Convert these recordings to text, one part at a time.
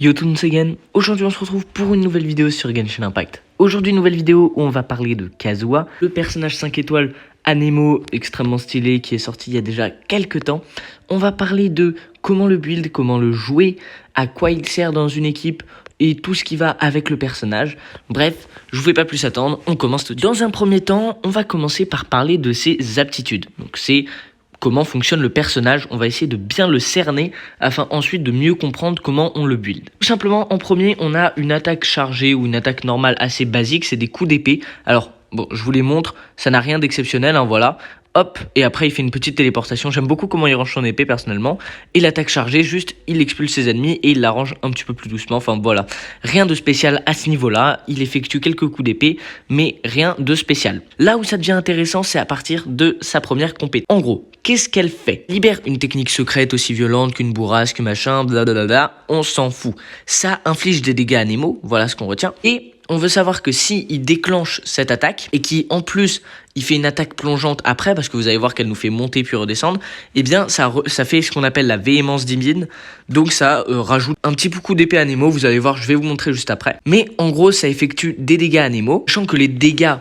Yo tout le monde, again. Aujourd'hui on se retrouve pour une nouvelle vidéo sur Genshin Impact. Aujourd'hui nouvelle vidéo où on va parler de Kazuha, le personnage 5 étoiles Anemo extrêmement stylé qui est sorti il y a déjà quelques temps. On va parler de comment le build, comment le jouer, à quoi il sert dans une équipe et tout ce qui va avec le personnage. Bref, je vous fais pas plus attendre, on commence tout de suite. Dans un premier temps, on va commencer par parler de ses aptitudes. Donc c'est comment fonctionne le personnage, on va essayer de bien le cerner afin ensuite de mieux comprendre comment on le build. Tout simplement, en premier, on a une attaque chargée ou une attaque normale assez basique, c'est des coups d'épée. Alors, bon, je vous les montre, ça n'a rien d'exceptionnel, hein, voilà. Hop, et après il fait une petite téléportation. J'aime beaucoup comment il range son épée personnellement. Et l'attaque chargée, juste il expulse ses ennemis et il la range un petit peu plus doucement. Enfin voilà, rien de spécial à ce niveau-là. Il effectue quelques coups d'épée, mais rien de spécial. Là où ça devient intéressant, c'est à partir de sa première compétence. En gros, qu'est-ce qu'elle fait? Libère une technique secrète aussi violente qu'une bourrasque, machin, blablabla. On s'en fout. Ça inflige des dégâts à Nemo, voilà ce qu'on retient. Et on veut savoir que si il déclenche cette attaque et qui en plus il fait une attaque plongeante après, parce que vous allez voir qu'elle nous fait monter puis redescendre, eh bien ça fait ce qu'on appelle la véhémence divine. Donc ça rajoute un petit coup d'épée à Nemo, vous allez voir, je vais vous montrer juste après. Mais en gros ça effectue des dégâts à Nemo, sachant que les dégâts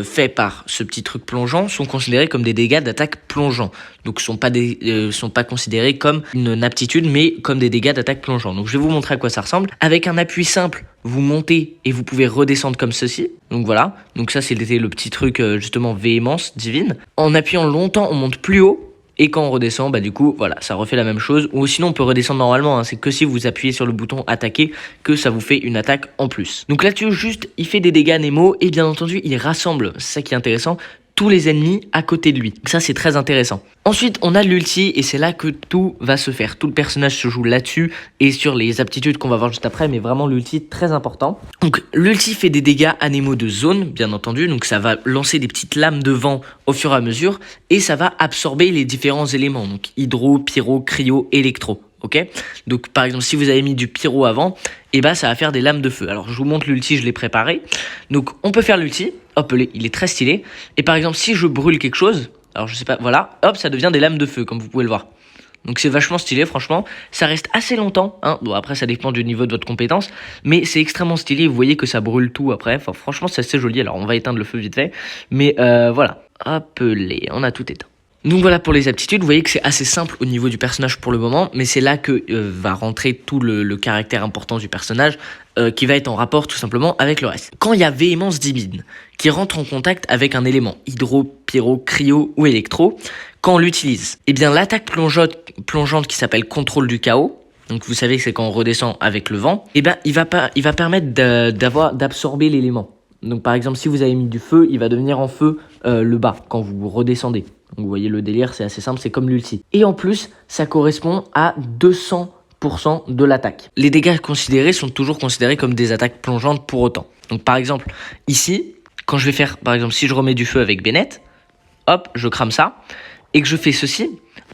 faits par ce petit truc plongeant sont considérés comme des dégâts d'attaque plongeant. Donc sont pas considérés comme une aptitude, mais comme des dégâts d'attaque plongeant. Donc je vais vous montrer à quoi ça ressemble. Avec un appui simple, vous montez et vous pouvez redescendre comme ceci. Donc voilà, donc ça c'était le petit truc justement véhémence divine. En appuyant longtemps, on monte plus haut. Et quand on redescend, bah du coup, voilà, ça refait la même chose. Ou sinon, on peut redescendre normalement, hein. C'est que si vous appuyez sur le bouton attaquer que ça vous fait une attaque en plus. Donc là-dessus, juste, il fait des dégâts Nemo et bien entendu, il rassemble, c'est ça qui est intéressant, tous les ennemis à côté de lui. Ça, c'est très intéressant. Ensuite, on a l'ulti et c'est là que tout va se faire. Tout le personnage se joue là-dessus et sur les aptitudes qu'on va voir juste après, mais vraiment l'ulti, très important. Donc, l'ulti fait des dégâts à Nemo de zone, bien entendu. Donc, ça va lancer des petites lames de vent au fur et à mesure et ça va absorber les différents éléments. Donc, hydro, pyro, cryo, électro. Ok, donc par exemple si vous avez mis du pyro avant, et bah ça va faire des lames de feu. Alors je vous montre l'ulti, je l'ai préparé. Donc on peut faire l'ulti, hop, il est très stylé. Et par exemple si je brûle quelque chose, alors je sais pas, voilà, hop, ça devient des lames de feu comme vous pouvez le voir. Donc c'est vachement stylé, franchement, ça reste assez longtemps, hein. Bon après ça dépend du niveau de votre compétence, mais c'est extrêmement stylé, vous voyez que ça brûle tout après, enfin franchement c'est assez joli. Alors on va éteindre le feu vite fait, mais voilà, hop, on a tout éteint. Donc voilà pour les aptitudes, vous voyez que c'est assez simple au niveau du personnage pour le moment, mais c'est là que va rentrer tout le caractère important du personnage qui va être en rapport tout simplement avec le reste. Quand il y a véhémence divine qui rentre en contact avec un élément hydro, pyro, cryo ou électro, quand on l'utilise, eh bien l'attaque plongeante qui s'appelle contrôle du chaos, donc vous savez que c'est quand on redescend avec le vent, eh ben il va permettre d'absorber l'élément. Donc par exemple si vous avez mis du feu, il va devenir en feu le bas quand vous redescendez. Donc vous voyez le délire, c'est assez simple, c'est comme l'ulti. Et en plus, ça correspond à 200% de l'attaque. Les dégâts considérés sont toujours considérés comme des attaques plongeantes pour autant. Donc par exemple, ici, quand je vais faire, par exemple, si je remets du feu avec Bennett, hop, je crame ça, et que je fais ceci,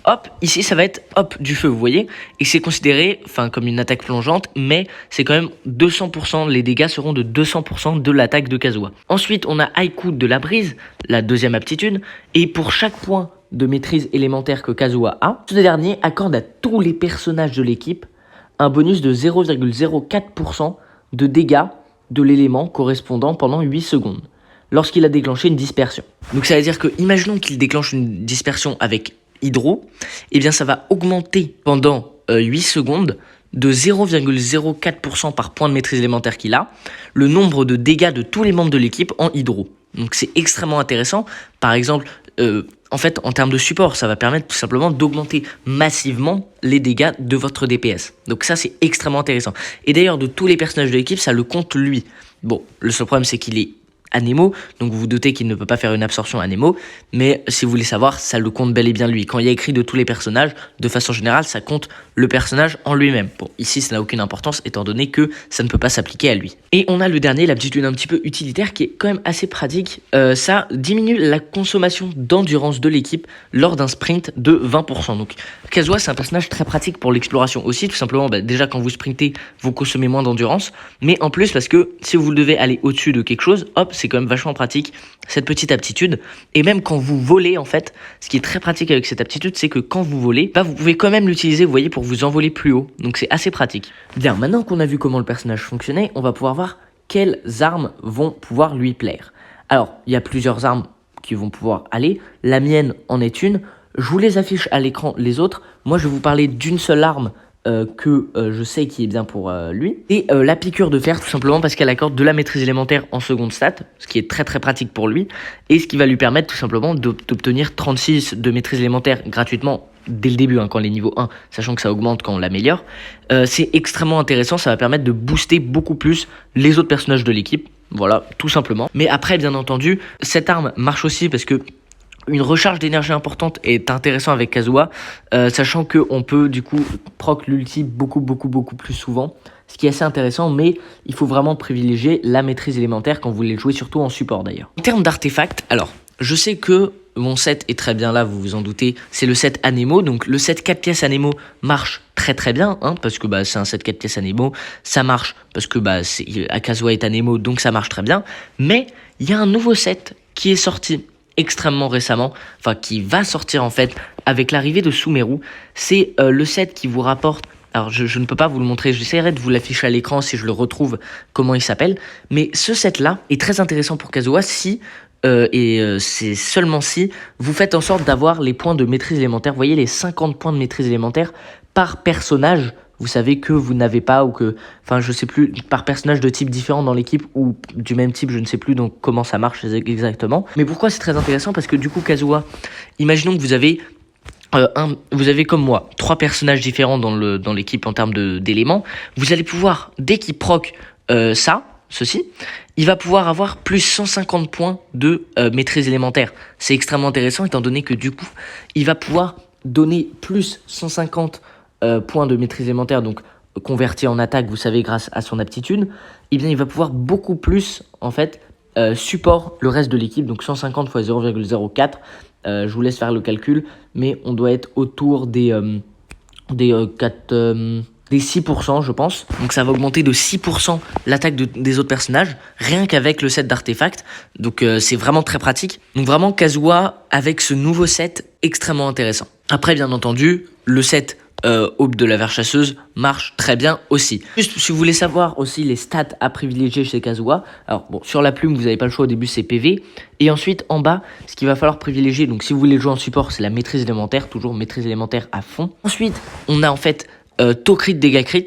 hop, ici ça va être hop du feu, vous voyez, et c'est considéré comme une attaque plongeante, mais c'est quand même 200%, les dégâts seront de 200% de l'attaque de Kazuha. Ensuite, on a Haïku de la brise, la deuxième aptitude, et pour chaque point de maîtrise élémentaire que Kazuha a, ce dernier accorde à tous les personnages de l'équipe un bonus de 0,04% de dégâts de l'élément correspondant pendant 8 secondes, lorsqu'il a déclenché une dispersion. Donc ça veut dire que, imaginons qu'il déclenche une dispersion avec hydro, eh bien ça va augmenter pendant 8 secondes de 0,04% par point de maîtrise élémentaire qu'il a, le nombre de dégâts de tous les membres de l'équipe en hydro. Donc c'est extrêmement intéressant. Par exemple, en fait, en termes de support, ça va permettre tout simplement d'augmenter massivement les dégâts de votre DPS. Donc ça, c'est extrêmement intéressant. Et d'ailleurs, de tous les personnages de l'équipe, ça le compte lui. Bon, le seul problème, c'est qu'il est à Nemo, donc vous vous doutez qu'il ne peut pas faire une absorption à Nemo, mais si vous voulez savoir, ça le compte bel et bien lui. Quand il y a écrit de tous les personnages, de façon générale, ça compte le personnage en lui-même. Bon, ici, ça n'a aucune importance, étant donné que ça ne peut pas s'appliquer à lui. Et on a le dernier, l'aptitude un petit peu utilitaire, qui est quand même assez pratique. Ça diminue la consommation d'endurance de l'équipe lors d'un sprint de 20%. Donc, Kazuha, c'est un personnage très pratique pour l'exploration aussi, tout simplement, déjà quand vous sprintez, vous consommez moins d'endurance, mais en plus, parce que si vous devez aller au-dessus de quelque chose, hop, c'est quand même vachement pratique, cette petite aptitude. Et même quand vous volez, en fait, ce qui est très pratique avec cette aptitude, c'est que quand vous volez, bah, vous pouvez quand même l'utiliser, vous voyez, pour vous envoler plus haut. Donc c'est assez pratique. Bien, maintenant qu'on a vu comment le personnage fonctionnait, on va pouvoir voir quelles armes vont pouvoir lui plaire. Alors, il y a plusieurs armes qui vont pouvoir aller. La mienne en est une. Je vous les affiche à l'écran, les autres. Moi, je vais vous parler d'une seule arme que je sais qui est bien pour lui. Et la piqûre de fer, tout simplement parce qu'elle accorde de la maîtrise élémentaire en seconde stat, ce qui est très très pratique pour lui, et ce qui va lui permettre tout simplement d'obtenir 36 de maîtrise élémentaire gratuitement dès le début, hein, quand les niveaux 1, sachant que ça augmente quand on l'améliore. C'est extrêmement intéressant, ça va permettre de booster beaucoup plus les autres personnages de l'équipe. Voilà, tout simplement. Mais après, bien entendu, cette arme marche aussi parce que une recharge d'énergie importante est intéressant avec Kazuha, sachant qu'on peut du coup proc l'ulti beaucoup plus souvent, ce qui est assez intéressant, mais il faut vraiment privilégier la maîtrise élémentaire quand vous voulez le jouer, surtout en support d'ailleurs. En termes d'artefacts, alors je sais que mon set est très bien là, vous vous en doutez, c'est le set Anemo, donc le set 4 pièces Anemo marche très bien, hein, parce que bah, c'est un set 4 pièces Anemo, ça marche parce que bah, Kazuha est Anemo, donc ça marche très bien, mais il y a un nouveau set qui est sorti extrêmement récemment, enfin qui va sortir en fait avec l'arrivée de Sumeru. C'est le set qui vous rapporte, alors je ne peux pas vous le montrer, j'essaierai de vous l'afficher à l'écran si je le retrouve comment il s'appelle, mais ce set là est très intéressant pour Kazuha si c'est seulement si vous faites en sorte d'avoir les points de maîtrise élémentaire, vous voyez les 50 points de maîtrise élémentaire par personnage. Vous savez que vous n'avez pas, ou que, enfin je sais plus, par personnage de type différent dans l'équipe ou du même type, je ne sais plus donc comment ça marche exactement. Mais pourquoi c'est très intéressant? Parce que du coup Kazuha, imaginons que vous avez vous avez comme moi 3 personnages différents dans l'équipe en termes d'éléments. Vous allez pouvoir, dès qu'il proc ceci, il va pouvoir avoir plus 150 points de maîtrise élémentaire. C'est extrêmement intéressant étant donné que du coup, il va pouvoir donner plus 150 points de maîtrise élémentaire, donc converti en attaque, vous savez, grâce à son aptitude, et bien il va pouvoir beaucoup plus, en fait, support le reste de l'équipe, donc 150 x 0,04. Je vous laisse faire le calcul, mais on doit être autour des 6%, je pense. Donc ça va augmenter de 6% l'attaque des autres personnages, rien qu'avec le set d'artefacts. Donc c'est vraiment très pratique. Donc vraiment Kazuha, avec ce nouveau set, extrêmement intéressant. Après, bien entendu, le set Aube de la Verchasseuse marche très bien aussi. Juste si vous voulez savoir aussi les stats à privilégier chez Kazuha, alors bon, sur la plume vous n'avez pas le choix, au début c'est PV, et ensuite en bas ce qu'il va falloir privilégier, donc si vous voulez jouer en support, c'est la maîtrise élémentaire, toujours maîtrise élémentaire à fond. Ensuite on a en fait taux crit, dégâts crit,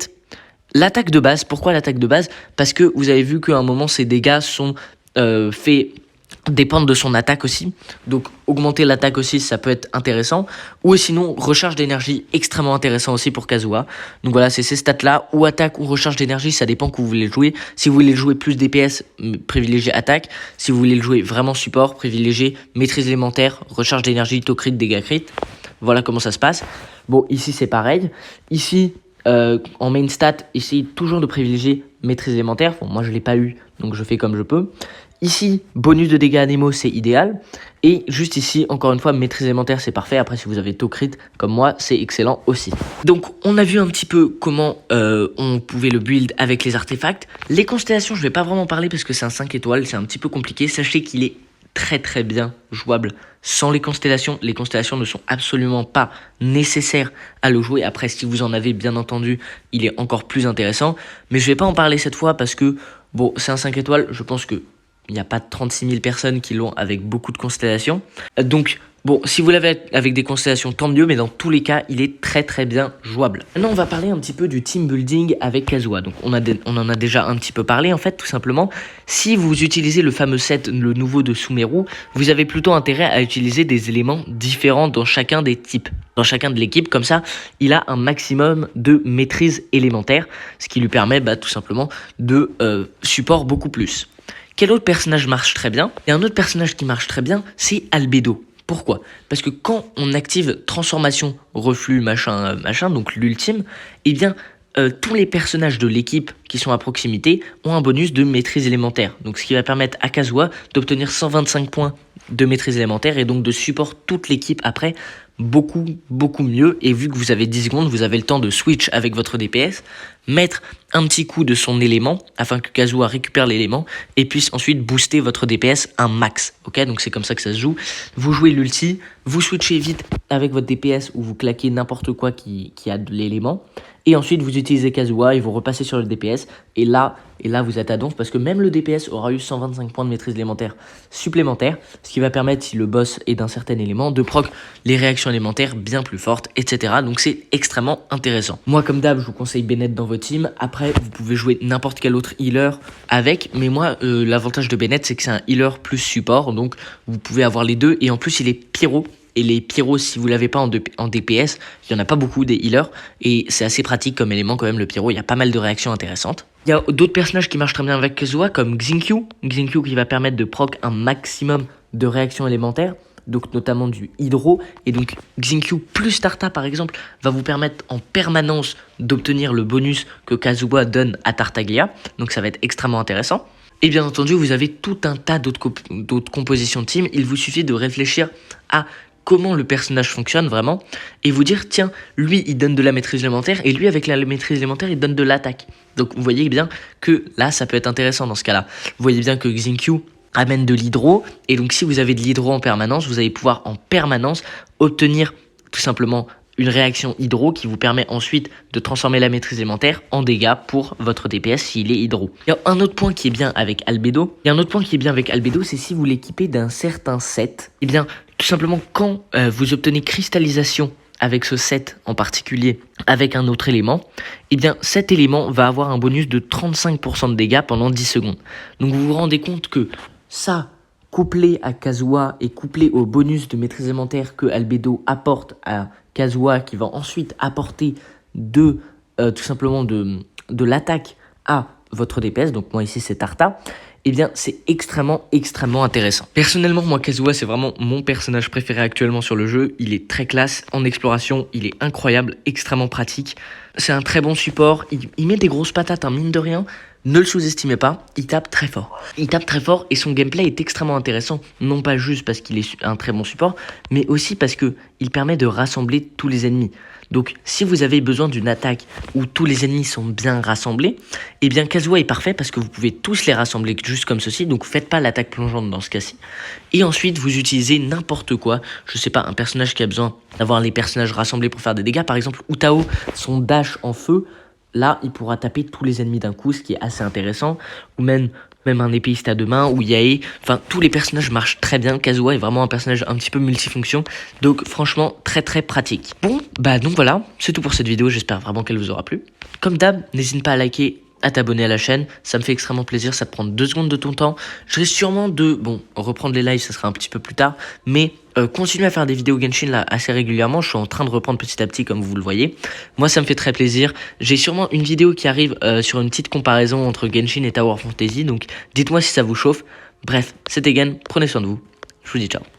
l'attaque de base. Pourquoi l'attaque de base? Parce que vous avez vu qu'à un moment ces dégâts sont faits dépendre de son attaque aussi, donc augmenter l'attaque aussi ça peut être intéressant, ou sinon recharge d'énergie, extrêmement intéressant aussi pour Kazuha. Donc voilà, c'est ces stats là, ou attaque ou recharge d'énergie, ça dépend que vous voulez le jouer. Si vous voulez le jouer plus DPS, privilégiez attaque. Si vous voulez le jouer vraiment support, privilégiez maîtrise élémentaire, recharge d'énergie, taux crit, dégâts crit. Voilà comment ça se passe. Bon, ici c'est pareil, ici en main stat, essayez toujours de privilégier maîtrise élémentaire. Bon, moi je l'ai pas eu, donc je fais comme je peux. Ici, bonus de dégâts Anemo, c'est idéal. Et juste ici, encore une fois, maîtrise élémentaire, c'est parfait. Après, si vous avez taux crit comme moi, c'est excellent aussi. Donc, on a vu un petit peu comment on pouvait le build avec les artefacts. Les constellations, je vais pas vraiment parler parce que c'est un 5 étoiles, c'est un petit peu compliqué. Sachez qu'il est très bien jouable sans les constellations. Les constellations ne sont absolument pas nécessaires à le jouer. Après, si vous en avez, bien entendu, il est encore plus intéressant. Mais je vais pas en parler cette fois parce que, bon, c'est un 5 étoiles, je pense que il n'y a pas 36 000 personnes qui l'ont avec beaucoup de constellations. Donc, bon, si vous l'avez avec des constellations, tant mieux, mais dans tous les cas, il est très bien jouable. Maintenant, on va parler un petit peu du team building avec Kazuha. Donc, on en a déjà un petit peu parlé, en fait, tout simplement. Si vous utilisez le fameux set, le nouveau de Sumeru, vous avez plutôt intérêt à utiliser des éléments différents dans chacun des types. Dans chacun de l'équipe, comme ça, il a un maximum de maîtrise élémentaire, ce qui lui permet tout simplement de support beaucoup plus. Quel autre personnage marche très bien? Et un autre personnage qui marche très bien, c'est Albedo. Pourquoi? Parce que quand on active transformation, reflux, machin, donc l'ultime, eh bien, tous les personnages de l'équipe qui sont à proximité ont un bonus de maîtrise élémentaire. Donc, ce qui va permettre à Kazuha d'obtenir 125 points de maîtrise élémentaire et donc de support toute l'équipe après beaucoup mieux. Et vu que vous avez 10 secondes, vous avez le temps de switch avec votre DPS. mettre un petit coup de son élément afin que Kazuha récupère l'élément et puisse ensuite booster votre DPS un max. Ok, donc c'est comme ça que ça se joue. Vous jouez l'ulti, vous switchez vite avec votre DPS ou vous claquez n'importe quoi qui a de l'élément. Et ensuite, vous utilisez Kazuha et vous repassez sur le DPS. Et là vous êtes à donf parce que même le DPS aura eu 125 points de maîtrise élémentaire supplémentaires. Ce qui va permettre, si le boss est d'un certain élément, de proc les réactions élémentaires bien plus fortes, etc. Donc c'est extrêmement intéressant. Moi, comme d'hab, je vous conseille Bennett dans votre team. Après, vous pouvez jouer n'importe quel autre healer avec. Mais moi, l'avantage de Bennett, c'est que c'est un healer plus support. Donc vous pouvez avoir les deux. Et en plus, il est pyro. Et les pyros, si vous l'avez pas en DPS, il y en a pas beaucoup des healers. Et c'est assez pratique comme élément quand même, le pyro. Il y a pas mal de réactions intéressantes. Il y a d'autres personnages qui marchent très bien avec Kazuha, comme Xingqiu. Xingqiu qui va permettre de proc un maximum de réactions élémentaires, donc notamment du hydro. Et donc Xingqiu plus Tarta par exemple va vous permettre en permanence d'obtenir le bonus que Kazuha donne à Tartaglia. Donc ça va être extrêmement intéressant. Et bien entendu, vous avez tout un tas d'autres compositions de team. Il vous suffit de réfléchir à comment le personnage fonctionne vraiment et vous dire tiens, lui il donne de la maîtrise élémentaire et lui avec la maîtrise élémentaire il donne de l'attaque. Donc vous voyez bien que là ça peut être intéressant dans ce cas là. Vous voyez bien que Xingqiu amène de l'hydro et donc si vous avez de l'hydro en permanence, vous allez pouvoir en permanence obtenir tout simplement une réaction hydro qui vous permet ensuite de transformer la maîtrise élémentaire en dégâts pour votre DPS s'il est hydro. Il y a un autre point qui est bien avec Albedo. C'est si vous l'équipez d'un certain set. Et bien tout simplement quand vous obtenez cristallisation avec ce set en particulier avec un autre élément, et bien cet élément va avoir un bonus de 35% de dégâts pendant 10 secondes. Donc vous vous rendez compte que ça, couplé à Kazuha et couplé au bonus de maîtrise élémentaire que Albedo apporte à Kazuha, qui va ensuite apporter tout simplement de l'attaque à votre DPS, donc moi ici c'est Tarta, eh bien c'est extrêmement intéressant. Personnellement, moi Kazuha c'est vraiment mon personnage préféré actuellement sur le jeu. Il est très classe en exploration, il est incroyable, extrêmement pratique. C'est un très bon support, il met des grosses patates, hein, mine de rien. Ne le sous-estimez pas, il tape très fort. Il tape très fort et son gameplay est extrêmement intéressant, non pas juste parce qu'il est un très bon support, mais aussi parce qu'il permet de rassembler tous les ennemis. Donc si vous avez besoin d'une attaque où tous les ennemis sont bien rassemblés, eh bien Kazuha est parfait parce que vous pouvez tous les rassembler juste comme ceci, donc faites pas l'attaque plongeante dans ce cas-ci. Et ensuite vous utilisez n'importe quoi, je sais pas, un personnage qui a besoin d'avoir les personnages rassemblés pour faire des dégâts, par exemple Utao, son dash en feu, là, il pourra taper tous les ennemis d'un coup, ce qui est assez intéressant. Ou même un épéiste à deux mains, ou Yae. Enfin, tous les personnages marchent très bien. Kazuha est vraiment un personnage un petit peu multifonction. Donc, franchement, très pratique. Bon, bah donc voilà, c'est tout pour cette vidéo. J'espère vraiment qu'elle vous aura plu. Comme d'hab, n'hésite pas à liker, à t'abonner à la chaîne, ça me fait extrêmement plaisir, ça te prend 2 secondes de ton temps. Je risque sûrement de, reprendre les lives, ça sera un petit peu plus tard, mais continuer à faire des vidéos Genshin là assez régulièrement. Je suis en train de reprendre petit à petit comme vous le voyez. Moi ça me fait très plaisir. J'ai sûrement une vidéo qui arrive sur une petite comparaison entre Genshin et Tower Fantasy, donc dites-moi si ça vous chauffe. Bref, c'était Gen, prenez soin de vous, je vous dis ciao.